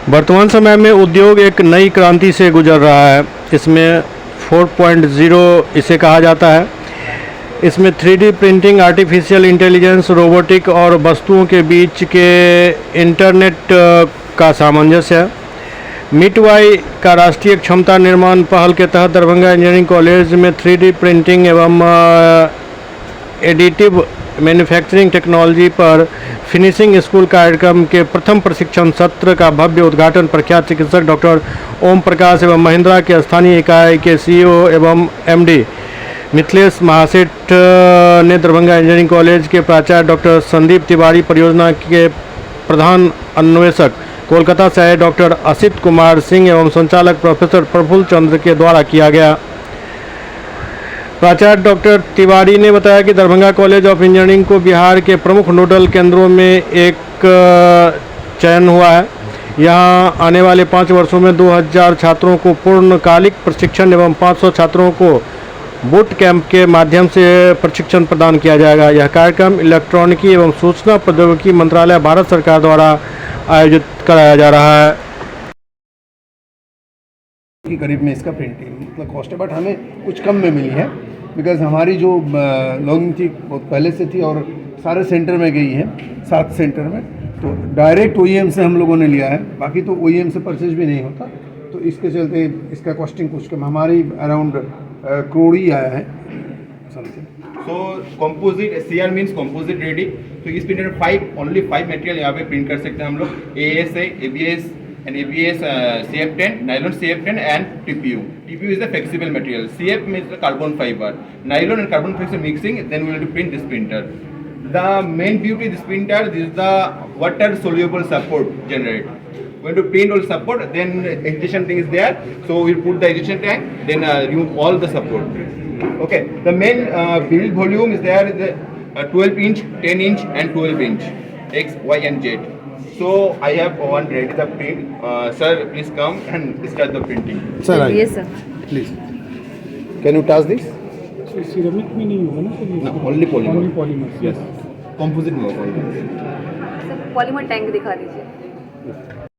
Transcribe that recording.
वर्तमान समय में उद्योग एक नई क्रांति से गुजर रहा है। इसमें 4.0 इसे कहा जाता है। इसमें 3D printing, artificial intelligence, robotic और वस्तुओं के बीच के इंटरनेट का सामंजस्य है। मिटवाई का राष्ट्रीय क्षमता निर्माण पहल के तहत दरभंगा इंजीनियरिंग कॉलेज में 3D प्रिंटिंग एवं एडिटिव मैन्युफैक्चरिंग टेक्नोलॉजी पर फिनिशिंग स्कूल कार्यक्रम के प्रथम प्रशिक्षण सत्र का भव्य उद्घाटन प्रख्यात चिकित्सक डॉक्टर ओम प्रकाश एवं महिंद्रा के स्थानीय इकाई के CEO एवं MD मिथिलेश महासेठ ने दरभंगा इंजीनियरिंग कॉलेज के प्राचार्य डॉक्टर संदीप तिवारी, परियोजना के प्रधान अन्वेषक कोलकाता से आए डॉक्टर असित कुमार सिंह एवं संचालक प्रोफेसर प्रफुल्ल चंद्र के द्वारा किया गया। प्राचार्य डॉक्टर तिवारी ने बताया कि दरभंगा कॉलेज ऑफ इंजीनियरिंग को बिहार के प्रमुख नोडल केंद्रों में एक चयन हुआ है। यहां आने वाले 5 वर्षों में 2000 छात्रों को पूर्णकालिक प्रशिक्षण एवं 500 छात्रों को बूट कैंप के माध्यम से प्रशिक्षण प्रदान किया जाएगा। यह कार्यक्रम इलेक्ट्रॉनिकी एवं सूचना प्रौद्योगिकी मंत्रालय, भारत सरकार द्वारा आयोजित कराया जा रहा है। कि करीब में इसका प्रिंटिंग मतलब कॉस्ट है, बट हमें कुछ कम में मिली है बिकॉज हमारी जो लॉगिंग थी बहुत पहले से थी और सारे सेंटर में गई है, 7 सेंटर में। तो डायरेक्ट OEM से हम लोगों ने लिया है, बाकी तो OEM से परचेज भी नहीं होता, तो इसके चलते इसका कॉस्टिंग कुछ कम हमारी अराउंड करोड़ ही आया है something. So composite CR means composite ready. तो इस प्रिंटर ओनली 5 मटेरियल यहाँ पे प्रिंट कर सकते हैं हम लोग। AS है, ABS and ABS, CF10, nylon CF10 and TPU. TPU is a flexible material. CF means the carbon fiber. Nylon and carbon fiber mixing, then we will print this printer. The main beauty of this printer is the water soluble support generator. When to print all support, then excitation thing is there. So we put the excitation tank, then remove all the support. Okay. The main build volume is there. Is 12 inch, 10 inch, and 12 inch. X, Y, and Z. So I have one ready the print. Sir, please come and start the printing. Sir, Yes, sir. please. Can you touch this? Ceramic में नहीं होगा ना? No, only polymer. Only polymers. Yes. Composite more. Sir polymer tank दिखा दीजिए।